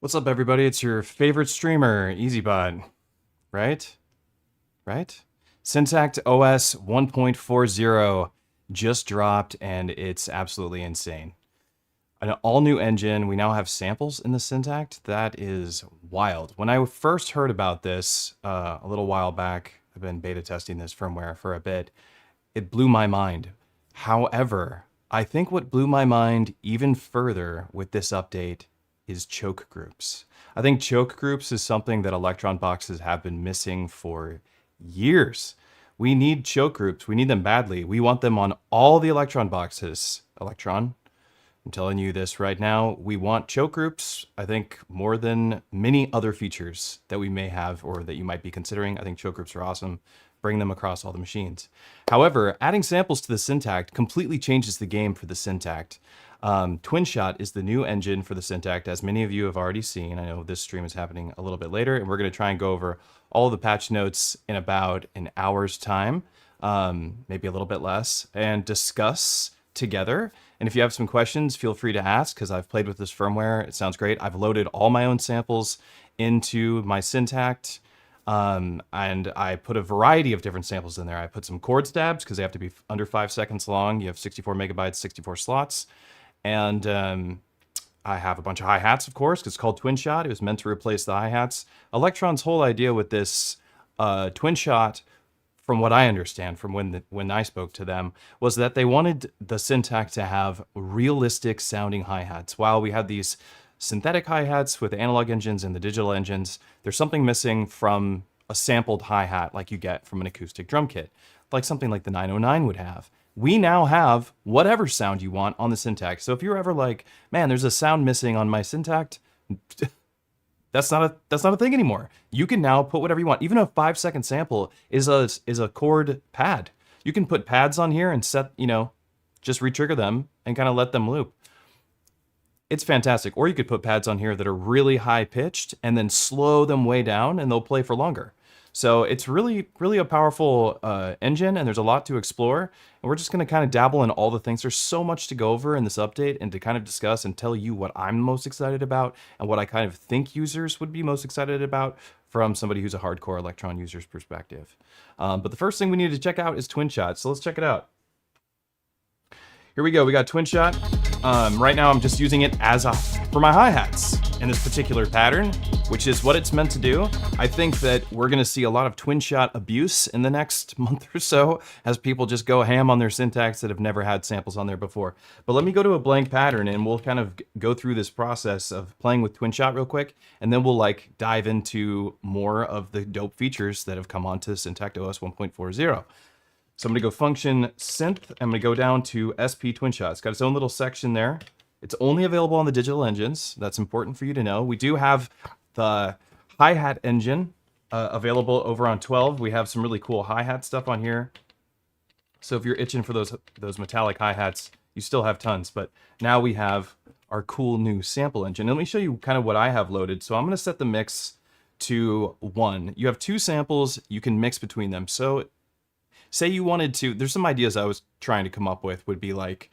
What's up, everybody? It's your favorite streamer, EZBOT, right? Right? Syntakt OS 1.40 just dropped, and it's absolutely insane. An all-new engine. We now have samples in the Syntakt. That is wild. When I first heard about this a little while back, I've been beta testing this firmware for a bit, it blew my mind. However, I think what blew my mind even further with this update is choke groups. I think choke groups is something that Elektron boxes have been missing for years. We need choke groups. We need them badly. We want them on all the Elektron boxes. Elektron, I'm telling you this right now. We want choke groups, I think, more than many other features that we may have or that you might be considering. I think choke groups are awesome. Bring them across all the machines. However, adding samples to the Syntakt completely changes the game for the Syntakt. TwinShot is the new engine for the Syntakt, as many of you have already seen. I know this stream is happening a little bit later, and we're going to try and go over all the patch notes in about an hour's time, maybe a little bit less, and discuss together. And if you have some questions, feel free to ask, because I've played with this firmware. It sounds great. I've loaded all my own samples into my Syntakt, and I put a variety of different samples in there. I put some chord stabs, because they have to be under 5 seconds long. You have 64 megabytes, 64 slots. And I have a bunch of hi-hats, of course, because it's called TwinShot. It was meant to replace the hi-hats. Elektron's whole idea with this TwinShot, from what I understand, from when I spoke to them, was that they wanted the Syntakt to have realistic sounding hi-hats. While we had these synthetic hi-hats with the analog engines and the digital engines, there's something missing from a sampled hi-hat like you get from an acoustic drum kit, like something like the 909 would have. We now have whatever sound you want on the Syntakt. So if you're ever like, man, there's a sound missing on my Syntakt, that's not a thing anymore. You can now put whatever you want. Even a 5-second sample is a chord pad. You can put pads on here and set, just retrigger them and kind of let them loop. It's fantastic. Or you could put pads on here that are really high pitched and then slow them way down and they'll play for longer. So it's really, really a powerful engine, and there's a lot to explore. And we're just going to kind of dabble in all the things. There's so much to go over in this update and to kind of discuss and tell you what I'm most excited about and what I kind of think users would be most excited about from somebody who's a hardcore Elektron user's perspective. But the first thing we need to check out is TwinShot. So let's check it out. Here we go. We got TwinShot. Right now I'm just using it for my hi-hats in this particular pattern, which is what it's meant to do. I think that we're going to see a lot of TwinShot abuse in the next month or so as people just go ham on their Syntakts that have never had samples on there before. But let me go to a blank pattern and we'll kind of go through this process of playing with TwinShot real quick, and then we'll dive into more of the dope features that have come onto Syntakt OS 1.40. So I'm going to go function synth. I'm going to go down to SP TwinShot. It's got its own little section there. It's only available on the digital engines. That's important for you to know. We do have the hi-hat engine available over on 12. We have some really cool hi-hat stuff on here. So if you're itching for those metallic hi-hats, you still have tons. But now we have our cool new sample engine. And let me show you kind of what I have loaded. So I'm going to set the mix to 1. You have 2 samples. You can mix between them. So say you wanted to, there's some ideas I was trying to come up with would be like,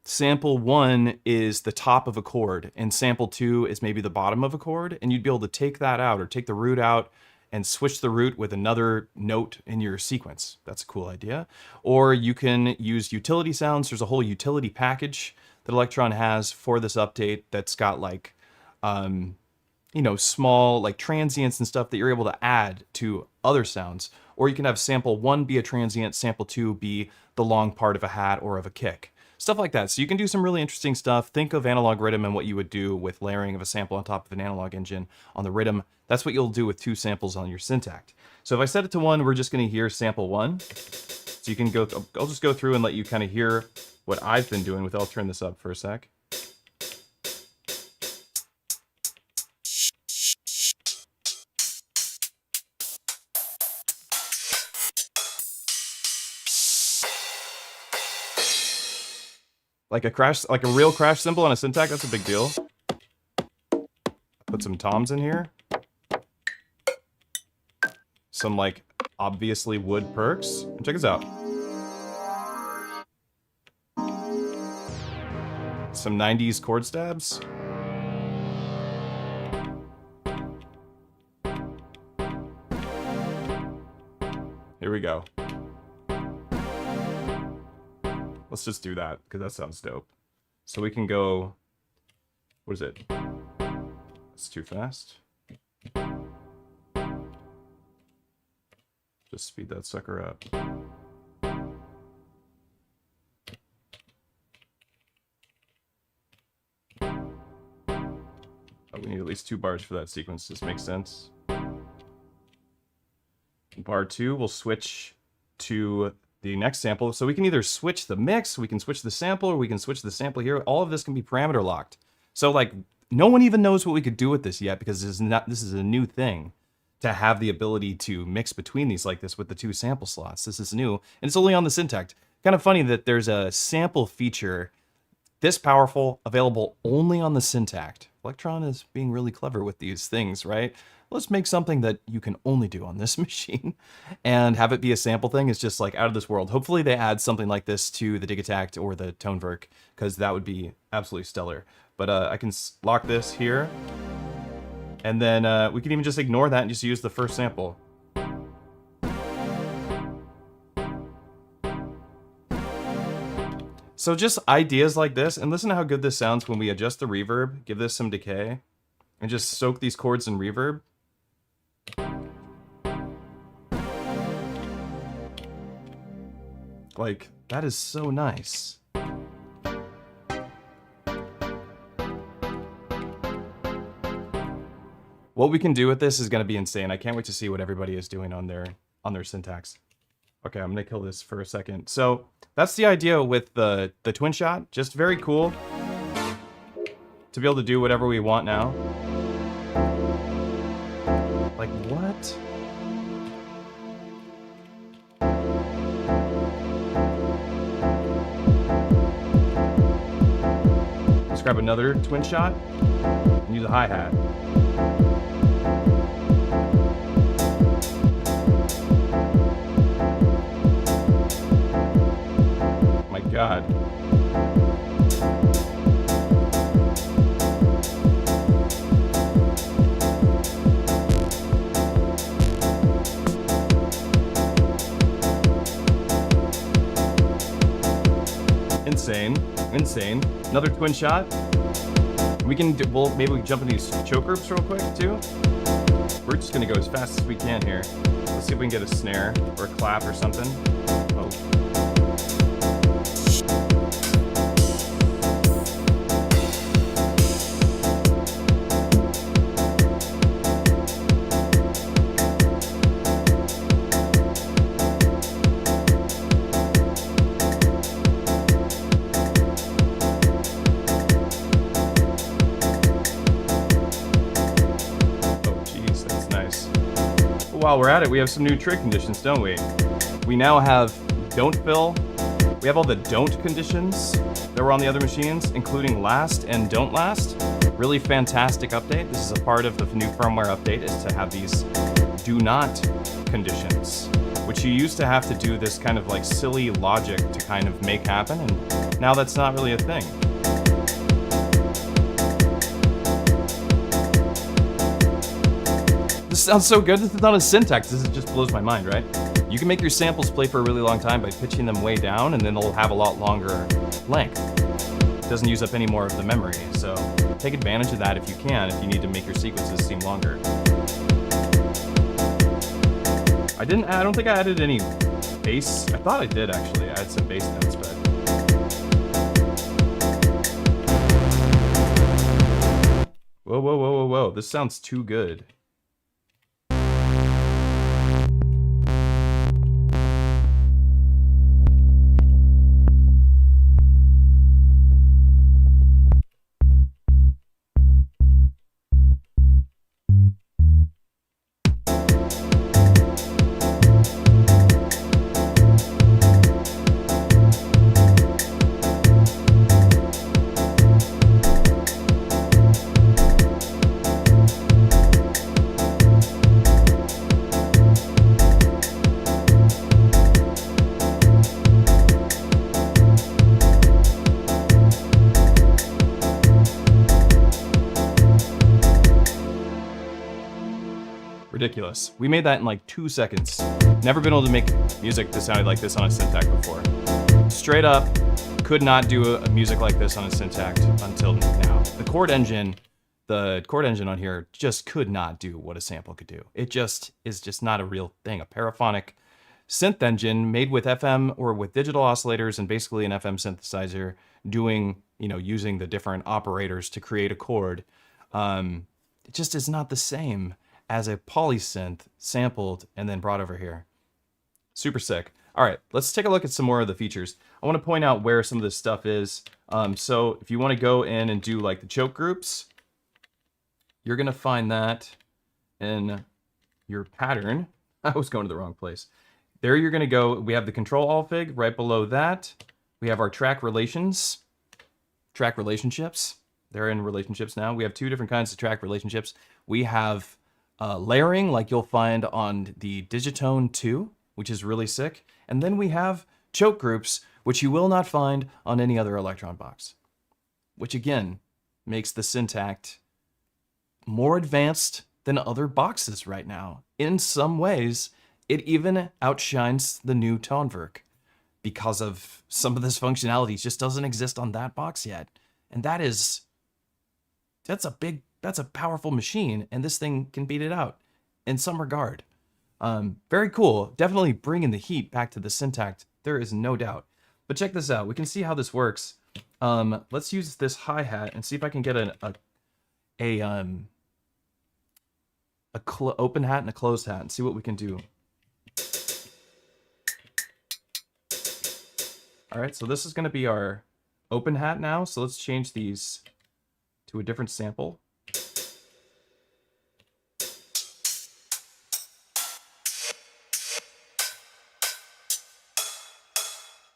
sample 1 is the top of a chord, and sample 2 is maybe the bottom of a chord, and you'd be able to take that out or take the root out and switch the root with another note in your sequence. That's a cool idea. Or you can use utility sounds. There's a whole utility package that Elektron has for this update that's got small transients and stuff that you're able to add to other sounds. Or you can have sample 1 be a transient, sample 2 be the long part of a hat or of a kick. Stuff like that. So you can do some really interesting stuff. Think of analog rhythm and what you would do with layering of a sample on top of an analog engine on the rhythm. That's what you'll do with 2 samples on your Syntakt. So if I set it to 1, we're just going to hear sample 1. So you can go, I'll just go through and let you kind of hear what I've been doing with, I'll turn this up for a sec. Like a real crash cymbal on a Syntakt, that's a big deal. Put some toms in here. Some obviously wood perks. And check this out. Some 90s chord stabs. we go. Let's just do that, because that sounds dope. So we can go... What is it? It's too fast. Just speed that sucker up. Oh, we need at least 2 bars for that sequence. This makes sense. Bar 2, we'll switch to the next sample. So we can either switch the mix, we can switch the sample, or we can switch the sample here. All of this can be parameter locked. So like, no one even knows what we could do with this yet, because this is a new thing to have the ability to mix between these like this with the 2 sample slots. This is new, and it's only on the Syntakt. Kind of funny that there's a sample feature this powerful available only on the Syntakt. Elektron is being really clever with these things, right? Let's make something that you can only do on this machine and have it be a sample thing. Is just like out of this world. Hopefully they add something like this to the Digitact or the Tonewerk, because that would be absolutely stellar. But I can lock this here, and then we can even just ignore that and just use the first sample. So just ideas like this, and listen to how good this sounds when we adjust the reverb, give this some decay, and just soak these chords in reverb. Like, that is so nice. What we can do with this is going to be insane. I can't wait to see what everybody is doing on their Syntaks. Okay, I'm going to kill this for a second. So that's the idea with the twin shot. Just very cool to be able to do whatever we want now. Like, what? Let's grab another twin shot and use a hi-hat. God. Insane. Insane. Another twin shot. We can do, well, maybe we can jump in these choke groups real quick too. We're just gonna go as fast as we can here. Let's see if we can get a snare or a clap or something. Oh. While we're at it, we have some new trig conditions, don't we? We now have don't fill. We have all the don't conditions that were on the other machines, including last and don't last. Really fantastic update. This is a part of the new firmware update, is to have these do not conditions, which you used to have to do this kind of like silly logic to kind of make happen, and now that's not really a thing. This sounds so good. This is not a Syntakt. This just blows my mind, right? You can make your samples play for a really long time by pitching them way down, and then they'll have a lot longer length. It doesn't use up any more of the memory, so take advantage of that if you can, if you need to make your sequences seem longer. I don't think I added any bass. I thought I did, actually. I had some bass notes, but... Whoa, whoa, whoa, whoa, whoa. This sounds too good. Ridiculous. We made that in like 2 seconds. Never been able to make music that sounded like this on a Syntakt before. Straight up, could not do a music like this on a Syntakt until now. The chord engine on here just could not do what a sample could do. It just is just not a real thing. A paraphonic synth engine made with FM or with digital oscillators and basically an FM synthesizer doing, you know, using the different operators to create a chord. It just is not the same as a polysynth sampled and then brought over here. Super sick. All right, let's take a look at some more of the features. I want to point out where some of this stuff is. So if you want to go in and do like the choke groups, you're going to find that in your pattern. I was going to the wrong place. There you're going to go. We have the control all-fig. Right below that, we have our track relationships. They're in relationships now. We have 2 different kinds of track relationships. We have layering, like you'll find on the Digitone 2, which is really sick. And then we have choke groups, which you will not find on any other Elektron box, which again makes the Syntakt more advanced than other boxes right now. In some ways, it even outshines the new Tonwerk because of some of this functionality just doesn't exist on that box yet. And that's a powerful machine, and this thing can beat it out in some regard. Very cool. Definitely bringing the heat back to the Syntakt. There is no doubt. But check this out. We can see how this works. Let's use this hi-hat and see if I can get an open hat and a closed hat and see what we can do. All right, so this is going to be our open hat now. So let's change these to a different sample.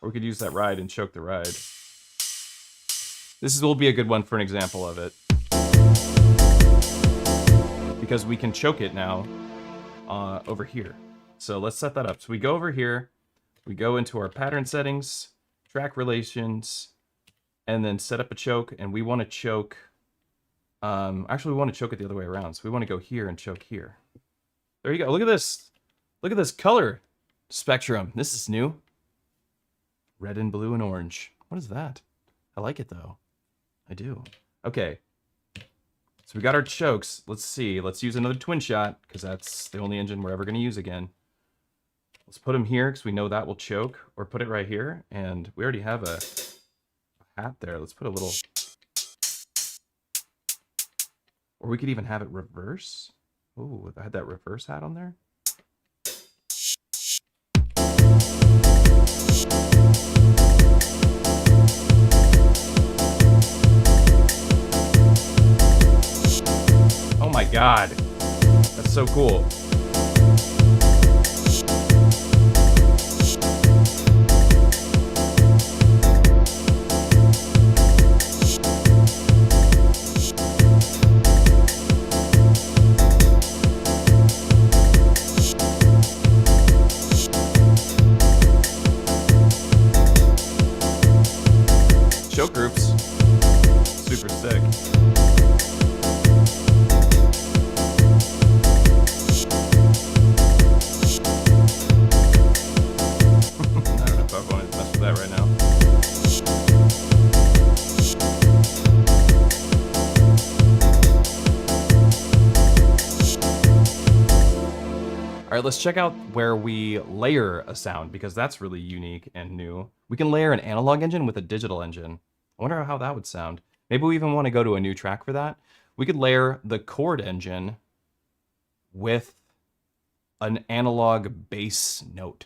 Or we could use that ride and choke the ride. Will be a good one for an example of it. Because we can choke it now over here. So let's set that up. So we go over here, we go into our pattern settings, track relations, and then set up a choke, and we want to choke, actually we want to choke it the other way around. So we want to go here and choke here. There you go. Look at this. Look at this color spectrum. This is new. Red and blue and orange. What is that? I like it though. I do. Okay. So we got our chokes. Let's see. Let's use another twin shot because that's the only engine we're ever going to use again. Let's put them here because we know that will choke, or put it right here. And we already have a hat there. Let's put a little, or we could even have it reverse. Oh, if I had that reverse hat on there. Oh my God, that's so cool. Choke groups, super sick. All right, let's check out where we layer a sound, because that's really unique and new. We can layer an analog engine with a digital engine. I wonder how that would sound. Maybe we even want to go to a new track for that. We could layer the chord engine with an analog bass note.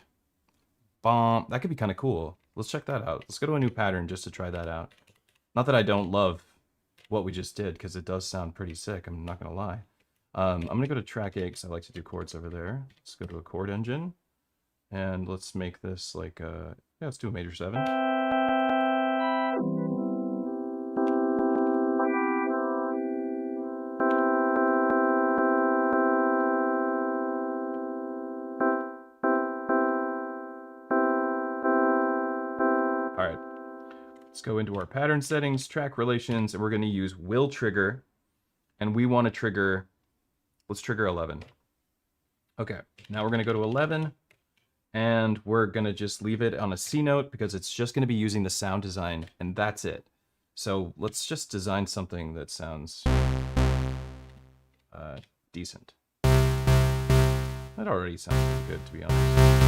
Bomb. That could be kind of cool. Let's check that out. Let's go to a new pattern just to try that out. Not that I don't love what we just did, because it does sound pretty sick. I'm not going to lie. I'm going to go to track 8 because I like to do chords over there. Let's go to a chord engine. And let's make this like a, yeah, let's do a major 7. All right, let's go into our pattern settings, track relations, and we're going to use will trigger. And we want to trigger, let's trigger 11. Okay, now we're gonna go to 11, and we're gonna just leave it on a C note because it's just gonna be using the sound design, and that's it. So let's just design something that sounds decent. That already sounds pretty good, to be honest.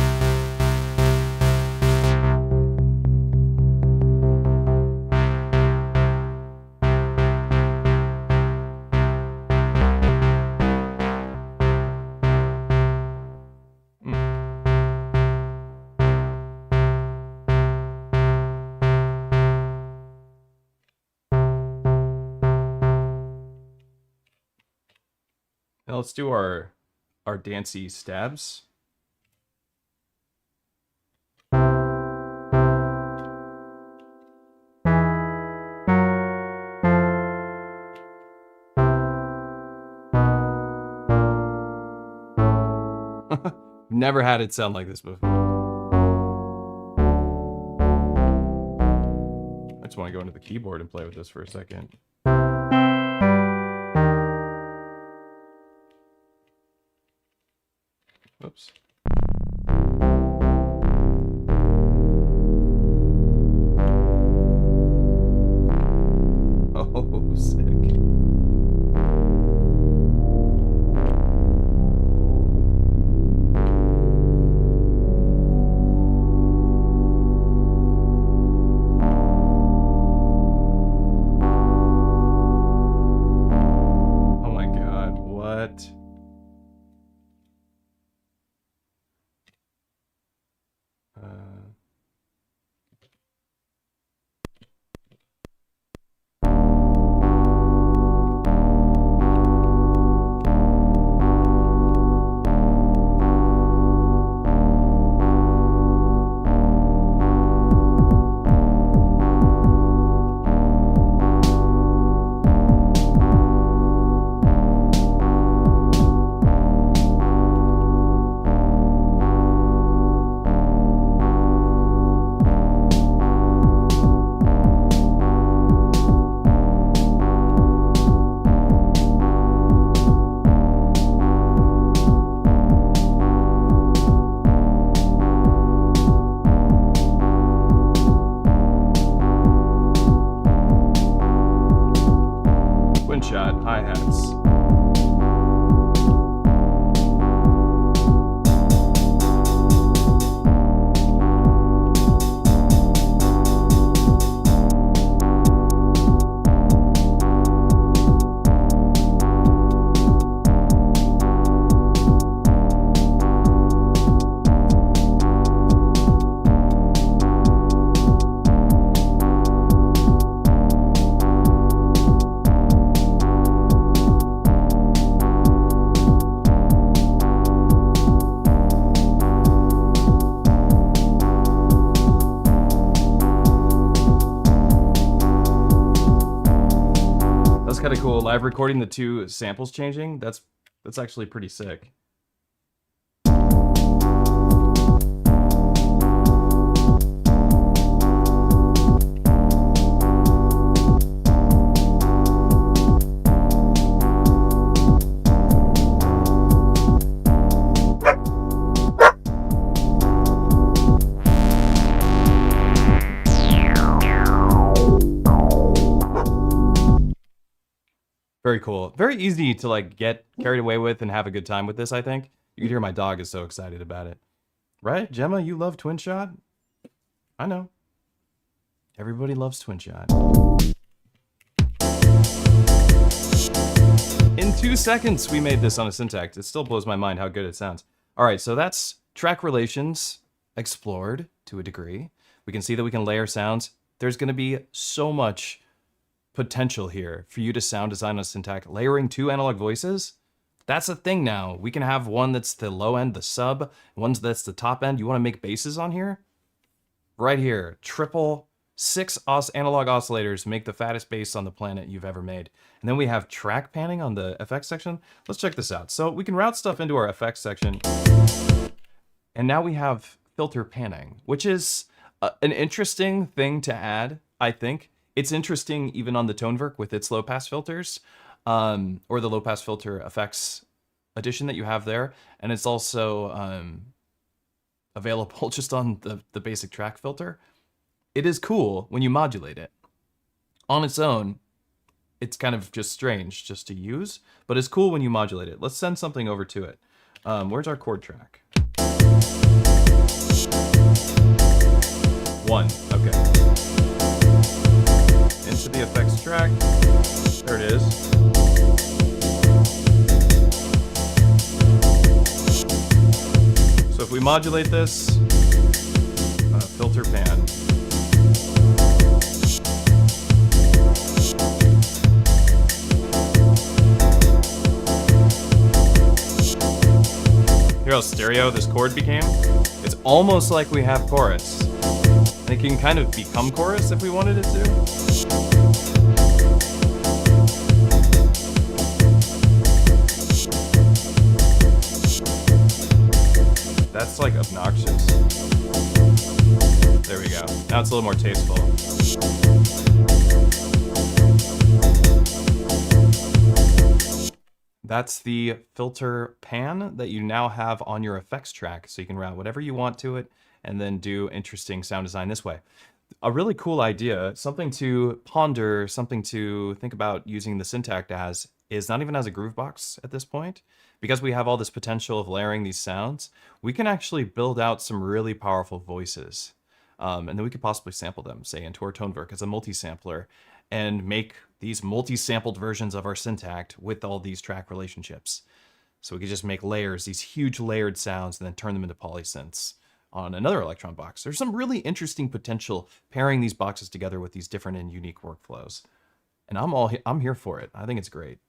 Now let's do our dancey stabs. Never had it sound like this before. I just want to go into the keyboard and play with this for a second. Oops. Oh, sick. Oh my God, what? Shot hi-hats. Kind of cool. Live recording the two samples changing. That's actually pretty sick. Very cool. Very easy to like get carried away with and have a good time with this, I think. You can hear my dog is so excited about it. Right? Gemma, you love Twin Shot? I know. Everybody loves Twin Shot. In 2 seconds, we made this on a Syntakt. It still blows my mind how good it sounds. All right, so that's track relations explored to a degree. We can see that we can layer sounds. There's going to be so much potential here for you to sound design on Syntakt. Layering 2 analog voices, that's a thing now. We can have one that's the low end, the sub, one that's the top end. You want to make basses on here? Right here, triple 6 analog oscillators make the fattest bass on the planet you've ever made. And then we have track panning on the effects section. Let's check this out. So we can route stuff into our effects section. And now we have filter panning, which is an interesting thing to add, I think. It's interesting even on the Tonewerk with its low-pass filters, or the low-pass filter effects addition that you have there, and it's also available just on the basic track filter. It is cool when you modulate it. On its own, it's kind of just strange just to use, but it's cool when you modulate it. Let's send something over to it. Where's our chord track? 1, okay. Into the effects track. There it is. So if we modulate this, filter pan. Hear how stereo this chord became? It's almost like we have chorus. And it can kind of become chorus if we wanted it to. That's like obnoxious. There we go. Now it's a little more tasteful. That's the filter pan that you now have on your effects track, so you can route whatever you want to it and then do interesting sound design this way. A really cool idea, something to ponder, something to think about using the Syntakt as, is not even as a groove box at this point. Because we have all this potential of layering these sounds, we can actually build out some really powerful voices. And then we could possibly sample them, say into our Tonewerk as a multi-sampler, and make these multi-sampled versions of our Syntakt with all these track relationships. So we could just make layers, these huge layered sounds, and then turn them into polysynths on another Elektron box. There's some really interesting potential pairing these boxes together with these different and unique workflows. And I'm here for it. I think it's great.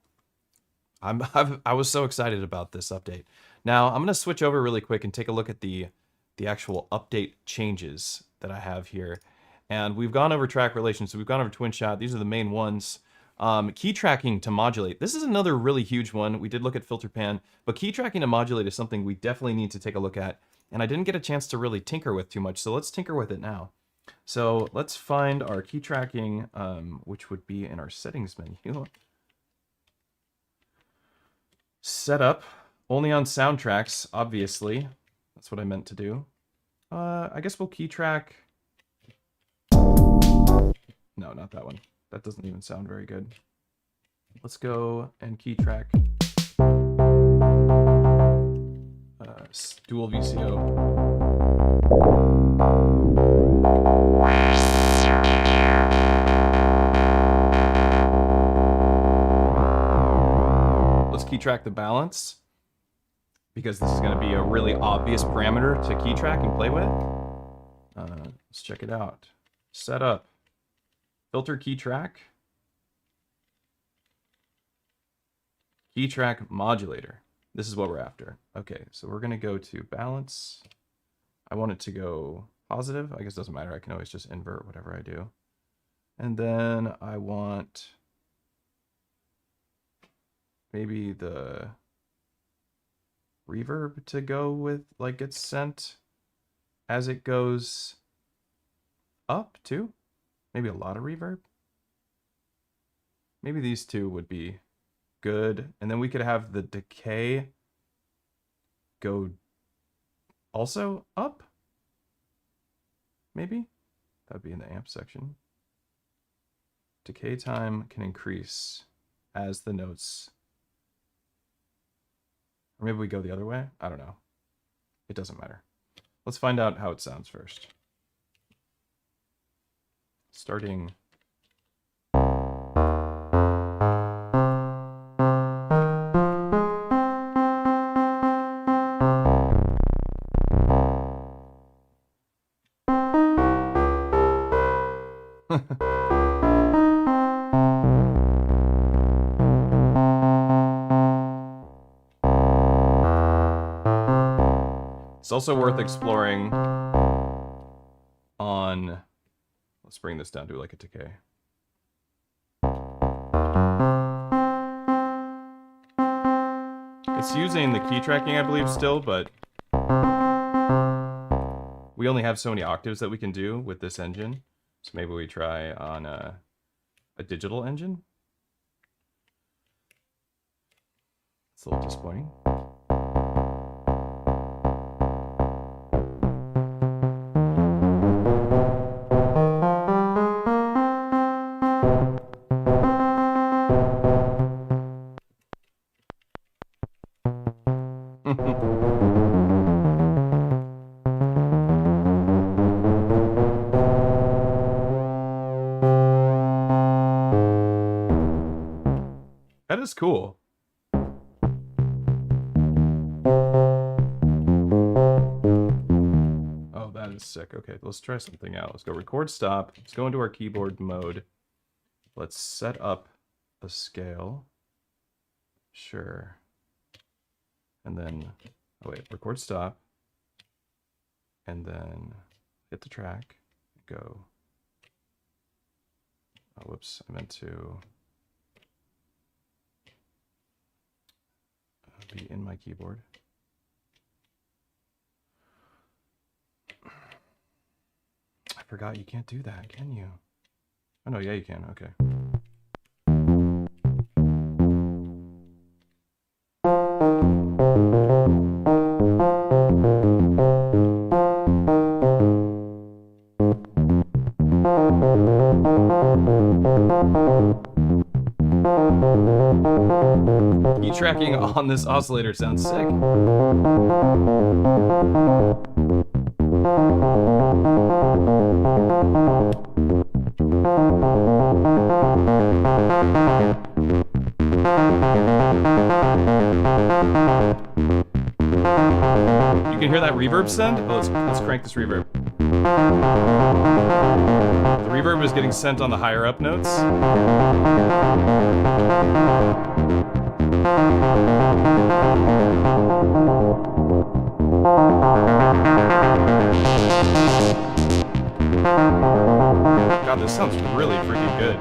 I was so excited about this update. Now I'm going to switch over really quick and take a look at the actual update changes that I have here. And we've gone over track relations, so we've gone over twin shot. These are the main ones. Key tracking to modulate. This is another really huge one. We did look at filter pan, but key tracking to modulate is something we definitely need to take a look at. And I didn't get a chance to really tinker with too much, so let's tinker with it now. So let's find our key tracking, which would be in our settings menu. Setup, only on soundtracks, obviously. That's what I meant to do. I guess we'll key track. No, not that one. That doesn't even sound very good. Let's go and key track dual VCO. Let's key track the balance, because this is going to be a really obvious parameter to key track and play with. Let's check it out. Setup. Filter key track. Key track modulator. This is what we're after. Okay, so we're going to go to balance. I want it to go positive. I guess it doesn't matter. I can always just invert whatever I do. And then I want maybe the reverb to go with, like, gets sent as it goes up too. Maybe a lot of reverb. Maybe these two would be good. And then we could have the decay go also up. Maybe that'd be in the amp section. Decay time can increase as the notes. Or maybe we go the other way. I don't know. It doesn't matter. Let's find out how it sounds first. Starting. It's also worth exploring on, let's bring this down to like a decay. It's using the key tracking, I believe, still, but we only have so many octaves that we can do with this engine. So maybe we try on a digital engine. It's a little disappointing. That is cool. Oh, that is sick. Okay, let's try something out. Let's go record stop. Let's go into our keyboard mode. Let's set up a scale. Sure. And then, oh wait, record stop. And then hit the track. Go. Oh, whoops, I meant to be in my keyboard. I forgot you can't do that, can you? Oh no, yeah you can, okay. Key tracking on this oscillator sounds sick. You can hear that reverb send? Oh, let's crank this reverb. The reverb is getting sent on the higher up notes. God, this sounds really freaking good.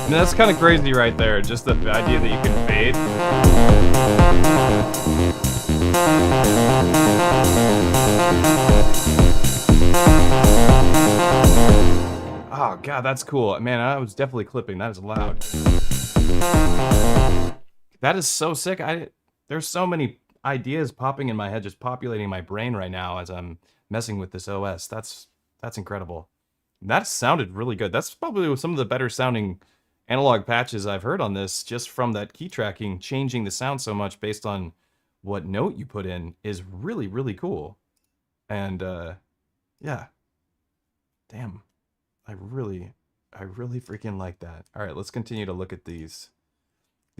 That's kind of crazy right there, just the idea that you can fade. Oh god, that's cool. Man, I was definitely clipping. That is loud. That is so sick. There's so many ideas popping in my head, just populating my brain right now as I'm messing with this OS. That's incredible. That sounded really good. That's probably some of the better sounding analog patches I've heard on this, just from that key tracking, changing the sound so much based on what note you put in is really, really cool. And yeah, damn, I really freaking like that. All right, let's continue to look at these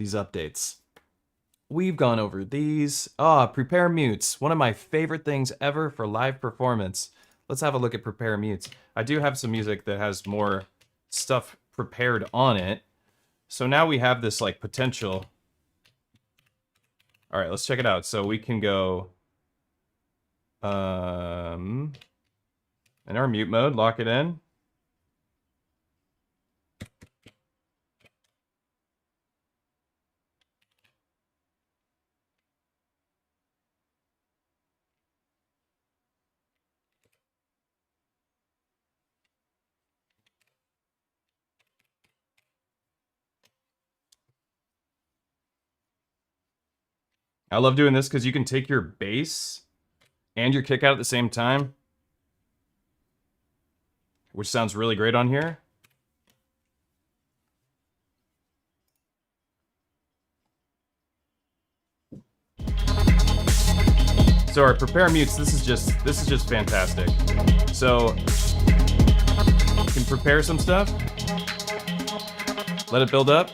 updates. We've gone over these. Prepare mutes, one of my favorite things ever for live performance. Let's have a look at prepare mutes. I do have some music that has more stuff prepared on it. So now we have this like potential. All right, let's check it out. So we can go in our mute mode, lock it in. I love doing this because you can take your bass and your kick out at the same time, which sounds really great on here. So our prepare mutes, this is just fantastic. So you can prepare some stuff. Let it build up.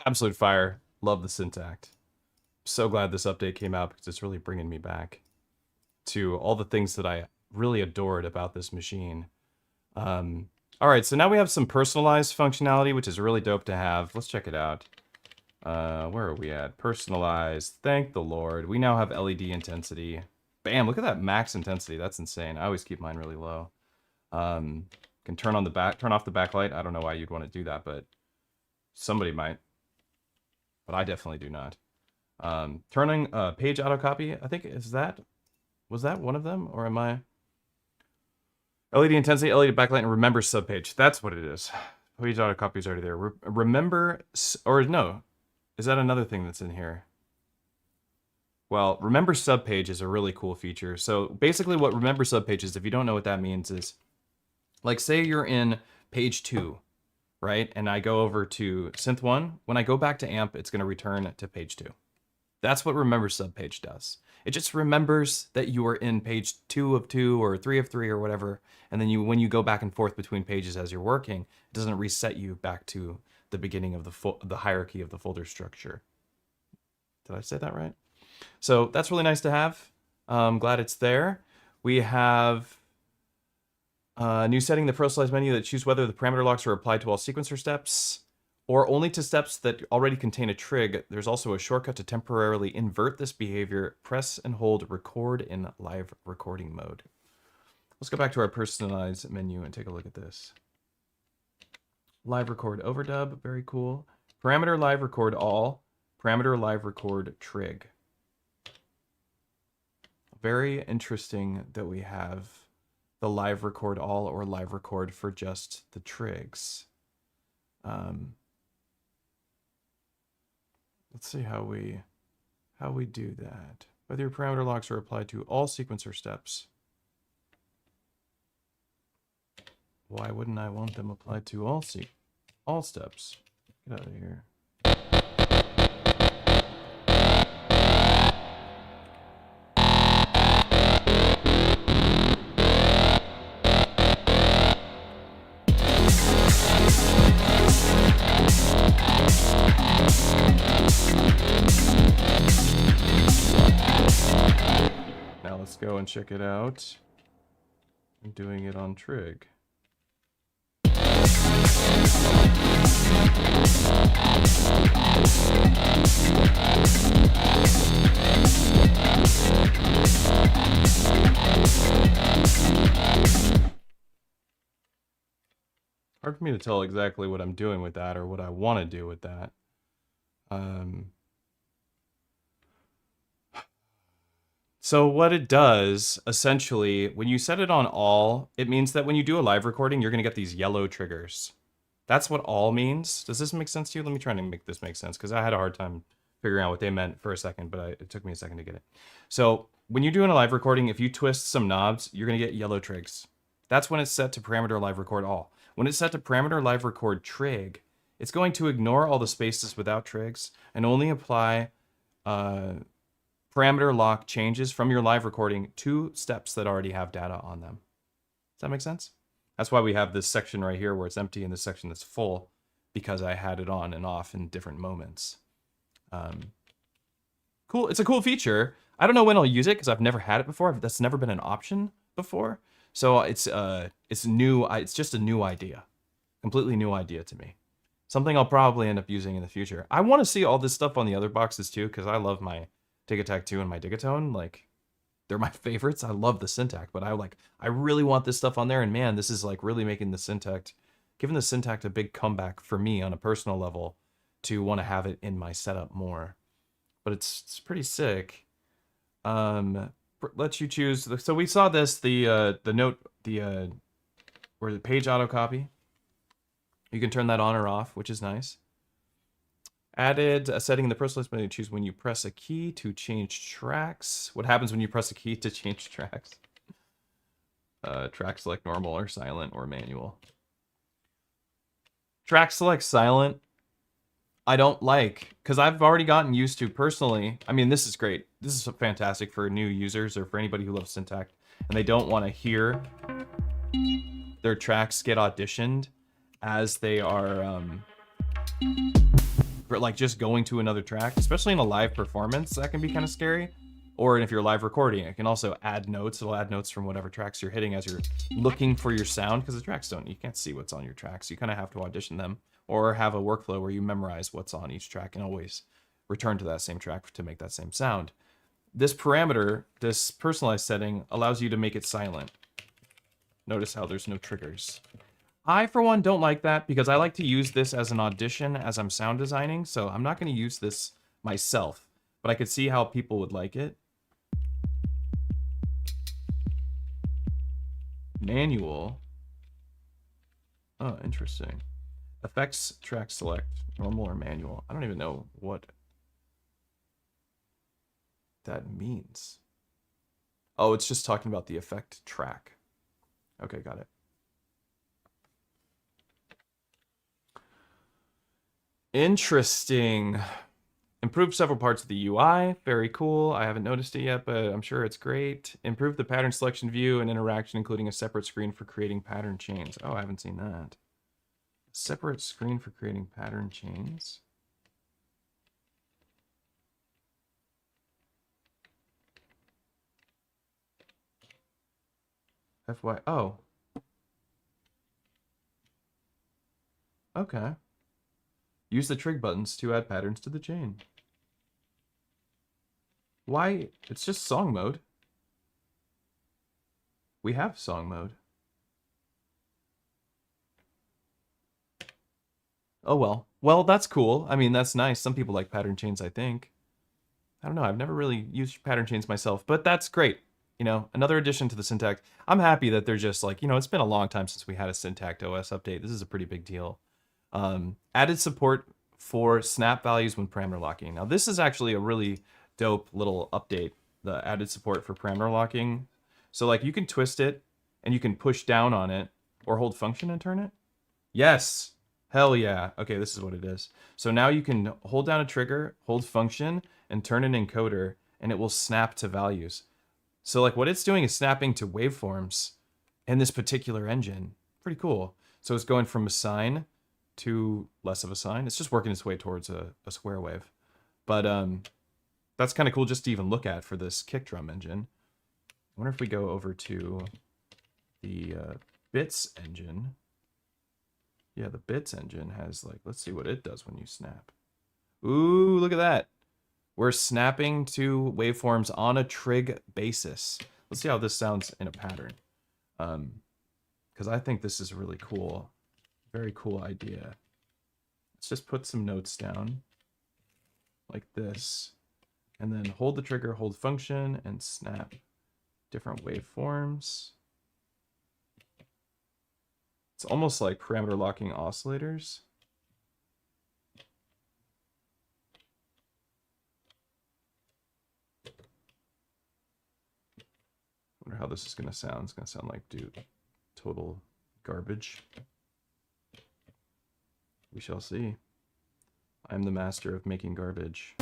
Absolute fire. Love the Syntakt. So glad this update came out because it's really bringing me back to all the things that I really adored about this machine. All right, so now we have some personalized functionality, which is really dope to have. Let's check it out. Where are we at? Personalized. Thank the Lord. We now have LED intensity. Bam! Look at that max intensity. That's insane. I always keep mine really low. Can turn off the backlight. I don't know why you'd want to do that, but somebody might. But I definitely do not. Turning page autocopy, I think, was that one of them? Or am I? LED intensity, LED backlight, and remember subpage. That's what it is. Page autocopy is already there. Remember, or no, is that another thing that's in here? Well, remember subpage is a really cool feature. So basically what remember subpage is, if you don't know what that means, is like, say you're in page 2. Right? And I go over to synth 1. When I go back to amp, it's going to return to page 2. That's what remember subpage does. It just remembers that you are in page 2 of 2 or 3 of 3 or whatever. And then when you go back and forth between pages as you're working, it doesn't reset you back to the beginning of the hierarchy of the folder structure. Did I say that right? So that's really nice to have. I'm glad it's there. We have new setting, the personalized menu that choose whether the parameter locks are applied to all sequencer steps or only to steps that already contain a trig. There's also a shortcut to temporarily invert this behavior. Press and hold record in live recording mode. Let's go back to our personalized menu and take a look at this. Live record overdub, very cool. Parameter live record all, parameter live record trig. Very interesting that we have the live record all or live record for just the trigs. Let's see how we do that. Whether your parameter locks are applied to all sequencer steps. Why wouldn't I want them applied to all steps? Get out of here. Now let's go and check it out. I'm doing it on Trig. Hard for me to tell exactly what I'm doing with that or what I want to do with that. So what it does, essentially, when you set it on all, it means that when you do a live recording, you're going to get these yellow triggers. That's what all means. Does this make sense to you? Let me try to make this make sense, because I had a hard time figuring out what they meant for a second, but it took me a second to get it. So when you're doing a live recording, if you twist some knobs, you're going to get yellow trigs. That's when it's set to parameter live record all. When it's set to parameter live record trig, it's going to ignore all the spaces without trigs and only apply parameter lock changes from your live recording to steps that already have data on them. Does that make sense? That's why we have this section right here where it's empty and this section that's full, because I had it on and off in different moments. Cool. It's a cool feature. I don't know when I'll use it because I've never had it before. That's never been an option before. So it's new. It's just a new idea, completely new idea to me. Something I'll probably end up using in the future. I want to see all this stuff on the other boxes too, because I love my Tic-Tac 2 and my Digatone. Like, they're my favorites. I love the Syntakt, but I really want this stuff on there. And man, this is like really making the Syntakt, giving the Syntakt a big comeback for me on a personal level to want to have it in my setup more. But it's pretty sick. Lets you choose. So we saw this, the note, where the page autocopy. You can turn that on or off, which is nice. Added a setting in the personalized menu to choose when you press a key to change tracks. What happens when you press a key to change tracks? Track select normal or silent or manual. Track select silent, I don't like, because I've already gotten used to personally. I mean, this is great. This is fantastic for new users or for anybody who loves Syntakt and they don't want to hear their tracks get auditioned as they are like just going to another track, especially in a live performance. That can be kind of scary. Or if you're live recording, it can also add notes. It'll add notes from whatever tracks you're hitting as you're looking for your sound, because the tracks you can't see what's on your tracks. You kind of have to audition them or have a workflow where you memorize what's on each track and always return to that same track to make that same sound. This parameter, this personalized setting, allows you to make it silent. Notice how there's no triggers. I, for one, don't like that because I like to use this as an audition as I'm sound designing, so I'm not going to use this myself, but I could see how people would like it. Manual. Oh, interesting. Effects, track select, normal or manual. I don't even know what that means. Oh, it's just talking about the effect track. Okay, got it. Interesting. Improved several parts of the UI. Very cool. I haven't noticed it yet, but I'm sure it's great. Improved the pattern selection view and interaction, including a separate screen for creating pattern chains. Oh, I haven't seen that. Separate screen for creating pattern chains. FY. Oh. Okay. Use the trig buttons to add patterns to the chain. Why? It's just song mode. We have song mode. Oh well. Well, that's cool. I mean, that's nice. Some people like pattern chains, I think. I don't know. I've never really used pattern chains myself, but that's great. You know, another addition to the Syntakt. I'm happy that they're just like, you know, it's been a long time since we had a Syntakt OS update. This is a pretty big deal. Added support for snap values when parameter locking. Now, this is actually a really dope little update, the added support for parameter locking. So, like, you can twist it, and you can push down on it, or hold function and turn it. Yes! Hell yeah. Okay, this is what it is. So now you can hold down a trigger, hold function, and turn an encoder, and it will snap to values. So, like, what it's doing is snapping to waveforms in this particular engine. Pretty cool. So it's going from a sine to less of a sine. It's just working its way towards a square wave. But that's kind of cool just to even look at for this kick drum engine. I wonder if we go over to the bits engine. Yeah, the bits engine has, like, let's see what it does when you snap. Ooh, look at that. We're snapping to waveforms on a trig basis. Let's see how this sounds in a pattern. Because I think this is really cool. Very cool idea. Let's just put some notes down like this. And then hold the trigger, hold function, and snap different waveforms. It's almost like parameter locking oscillators. I wonder how this is going to sound. It's going to sound like, dude, total garbage. We shall see. I'm the master of making garbage.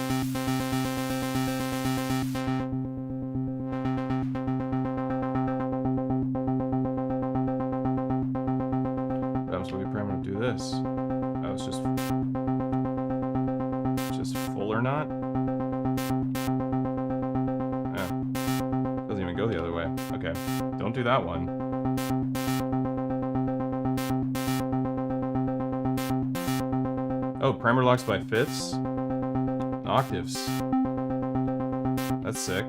do this. Oh, it's just full or not? Oh. Doesn't even go the other way. Okay. Don't do that one. Oh, parameter locks by fifths? Octaves. That's sick.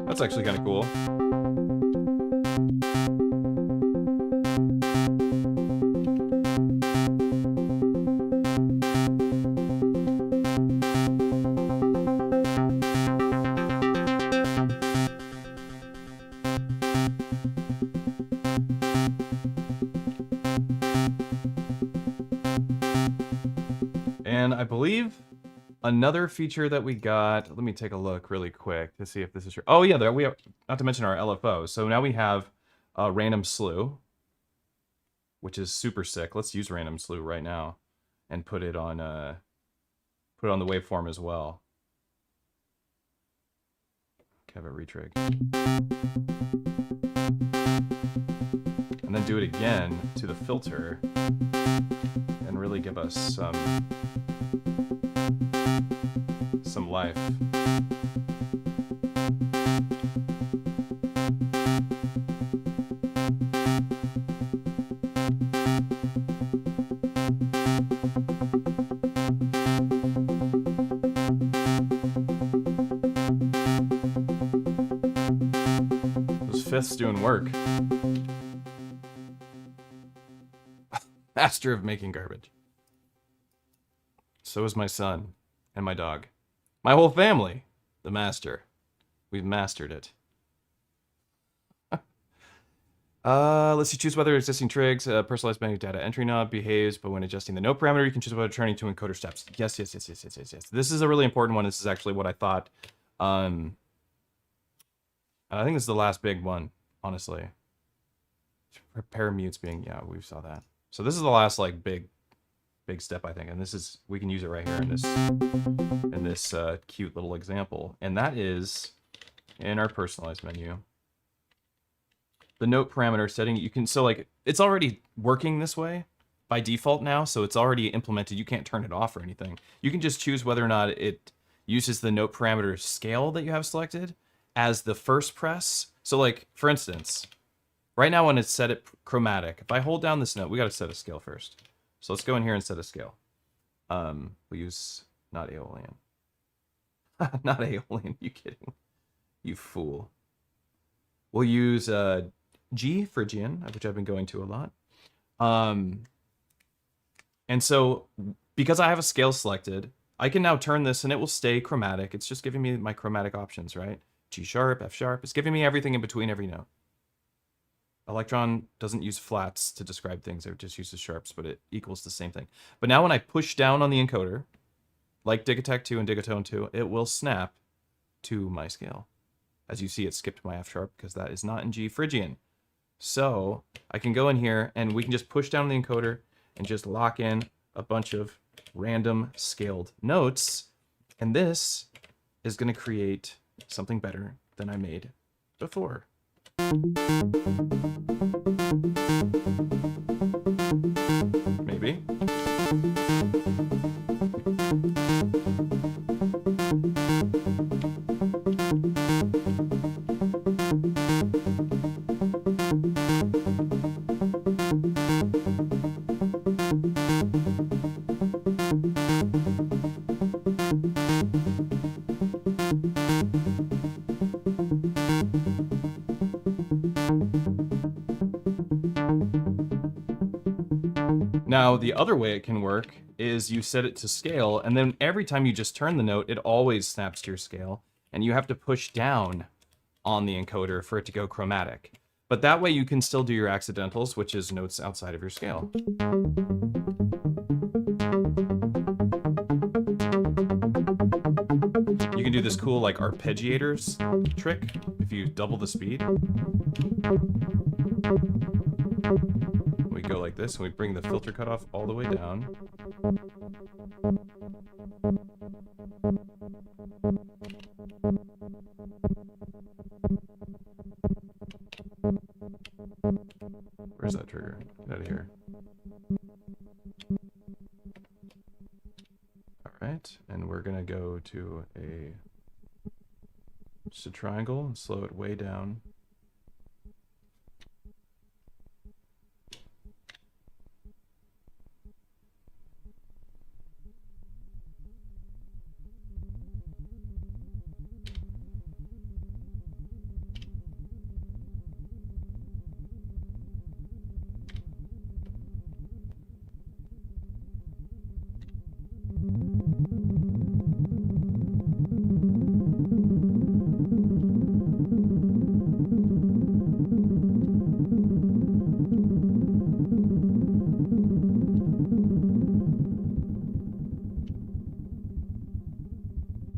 That's actually kind of cool. And I believe another feature that we got, let me take a look really quick to see if this is true. Oh yeah, there we have, not to mention our LFO. So now we have random slew, which is super sick. Let's use random slew right now and put it on the waveform as well. Have it retrig. And then do it again to the filter and really give us some life. Those fifths doing work. Master of making garbage. So is my son and my dog. My whole family, the master. We've mastered it. Let's see, choose whether existing trigs, personalized manual data entry knob behaves, but when adjusting the note parameter, you can choose whether turning to encoder steps. Yes. This is a really important one. This is actually what I thought. I think this is the last big one, honestly. Pair mutes being, yeah, we saw that. So this is the last like big step, I think, and this is, we can use it right here in this cute little example, and that is in our personalized menu. The note parameter setting, you can, so like it's already working this way by default now, so it's already implemented. You can't turn it off or anything. You can just choose whether or not it uses the note parameter scale that you have selected as the first press. So like, for instance, right now when it's set at chromatic, if I hold down this note, we got to set a scale first. So let's go in here and set a scale. We'll use not Aeolian. Not Aeolian, you kidding? You fool. We'll use G, Phrygian, which I've been going to a lot. And so because I have a scale selected, I can now turn this and it will stay chromatic. It's just giving me my chromatic options, right? G sharp, F sharp. It's giving me everything in between every note. Elektron doesn't use flats to describe things. It just uses sharps, but it equals the same thing. But now when I push down on the encoder, like Digitech 2 and Digatone 2, it will snap to my scale. As you see, it skipped my F sharp because that is not in G Phrygian. So I can go in here and we can just push down the encoder and just lock in a bunch of random scaled notes. And this is going to create something better than I made before. Maybe. Now, the other way it can work is you set it to scale, and then every time you just turn the note, it always snaps to your scale, and you have to push down on the encoder for it to go chromatic. But that way you can still do your accidentals, which is notes outside of your scale. You can do this cool, like, arpeggiators trick if you double the speed. We go like this, and we bring the filter cutoff all the way down. Where's that trigger? Get out of here. Alright, and we're gonna go to just a triangle and slow it way down.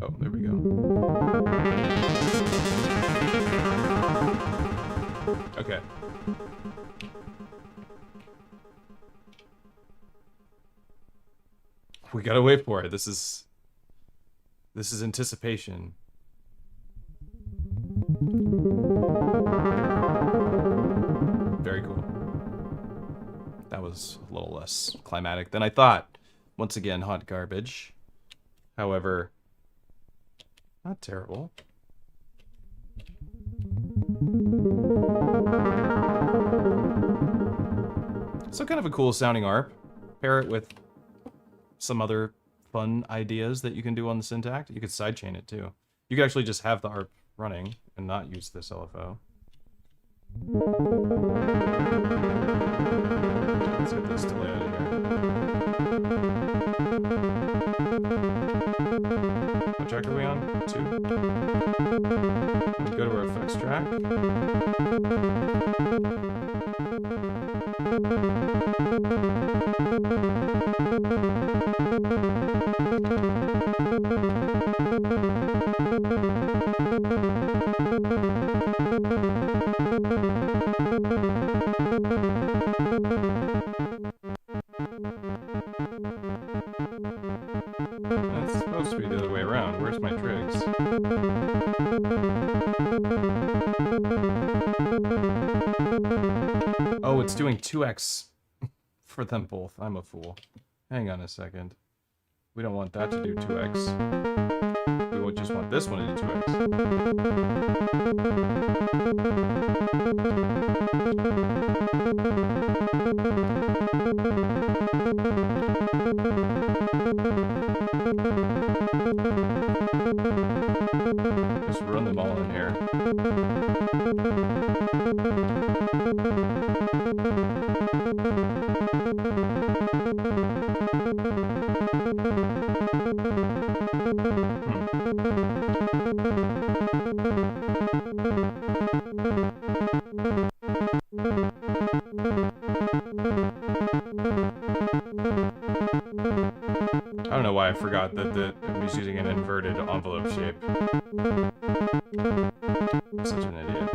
Oh, there we go. Okay. We gotta wait for it. This is anticipation. Very cool. That was a little less climatic than I thought. Once again, hot garbage. However, not terrible. So kind of a cool sounding ARP. Pair it with some other fun ideas that you can do on the Syntakt. You could sidechain it too. You could actually just have the ARP running and not use this LFO. Let's get this delay out of here. What track are we on? 2. We go to our effects track. That's supposed to be the other way around. Where's my trigs? Oh, it's doing 2x for them both. I'm a fool. Hang on a second. We don't want that to do 2x. We would just want this one to do 2x. Just run them all in here. I don't know why I forgot that I was using an inverted envelope shape. I'm such an idiot.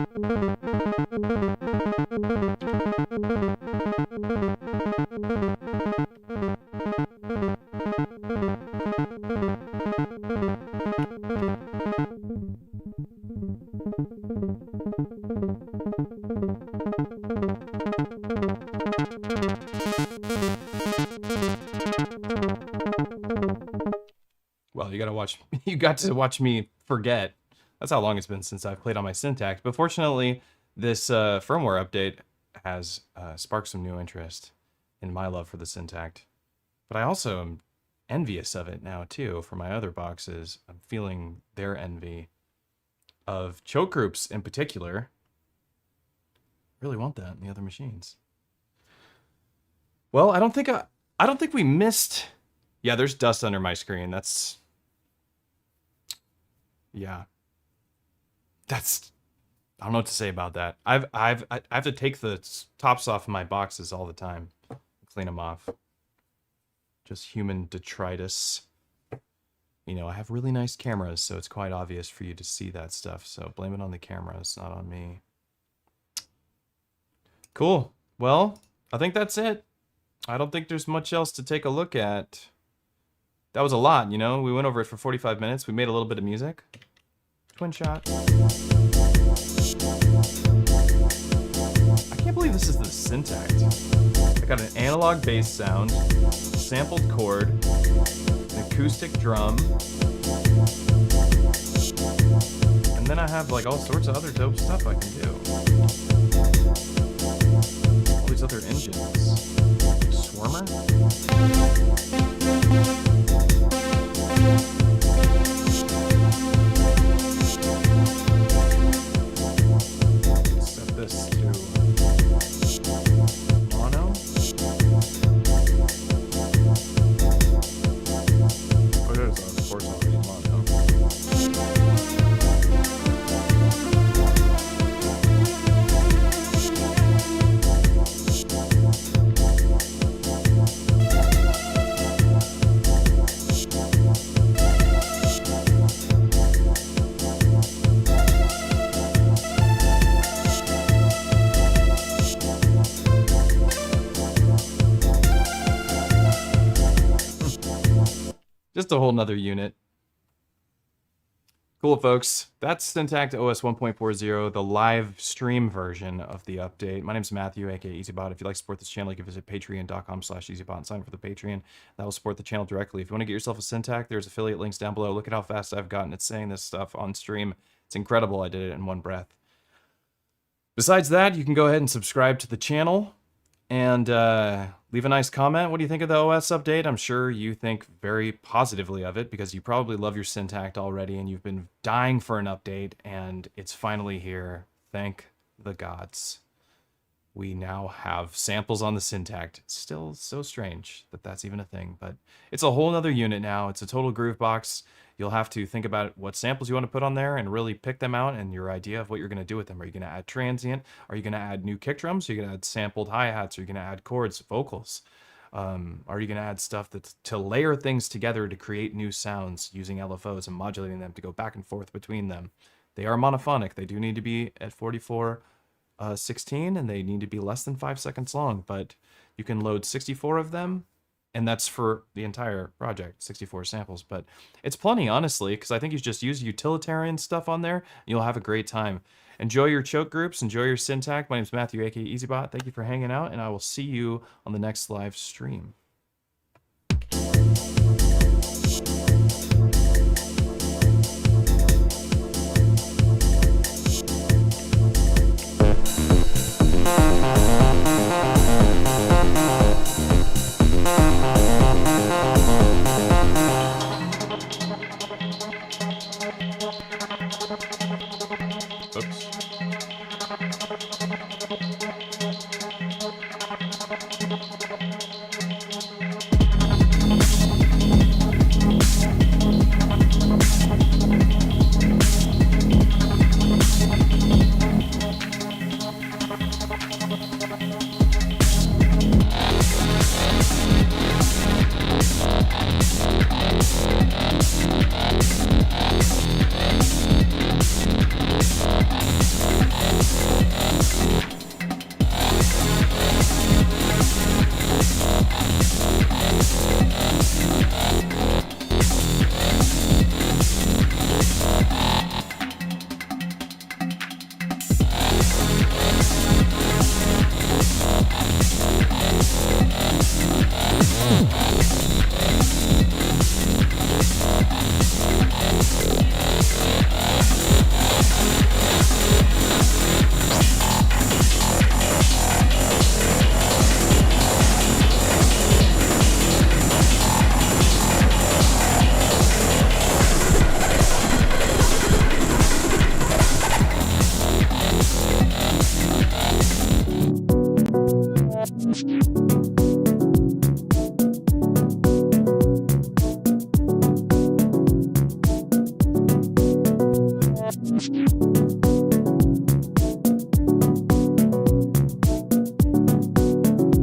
Well, you got to watch me forget. That's how long it's been since I've played on my Syntakt. But fortunately, this firmware update has sparked some new interest in my love for the Syntakt. But I also am envious of it now, too, for my other boxes. I'm feeling their envy of choke groups in particular. Really want that in the other machines. Well, I don't think we missed. Yeah, there's dust under my screen. That's yeah. That's I don't know what to say about that. I have to take the tops off of my boxes all the time, clean them off. Just human detritus. You know, I have really nice cameras, so it's quite obvious for you to see that stuff. So blame it on the cameras, not on me. Cool. Well, I think that's it. I don't think there's much else to take a look at. That was a lot, you know? We went over it for 45 minutes. We made a little bit of music. Twin shot. I can't believe this is the Syntakt. I got an analog bass sound, sampled chord, an acoustic drum, and then I have like all sorts of other dope stuff I can do. All these other engines. Swarmer? Set this to mono. Oh, it is, of course, already mono. Just a whole nother unit. Cool, folks. That's Syntakt OS 1.40, the live stream version of the update. My name's Matthew, aka EZBOT. If you'd like to support this channel, you can visit patreon.com/EZBOT and sign up for the Patreon. That will support the channel directly. If you want to get yourself a Syntakt, there's affiliate links down below. Look at how fast I've gotten at saying this stuff on stream. It's incredible. I did it in one breath. Besides that, you can go ahead and subscribe to the channel and leave a nice comment. What do you think of the OS update? I'm sure you think very positively of it because you probably love your Syntakt already and you've been dying for an update, and it's finally here. Thank the gods. We now have samples on the Syntakt. It's still so strange that that's even a thing, but it's a whole nother unit now. It's a total groove box. You'll have to think about what samples you want to put on there and really pick them out and your idea of what you're going to do with them. Are you going to add transient? Are you going to add new kick drums? Are you going to add sampled hi-hats? Are you going to add chords, vocals? Are you going to add stuff that's to layer things together to create new sounds using LFOs and modulating them to go back and forth between them? They are monophonic. They do need to be at 44:16 and they need to be less than 5 seconds long, but you can load 64 of them. And that's for the entire project, 64 samples. But it's plenty, honestly, because I think you just use utilitarian stuff on there, and you'll have a great time. Enjoy your choke groups. Enjoy your Syntakt. My name is Matthew, aka EZBOT. Thank you for hanging out, and I will see you on the next live stream.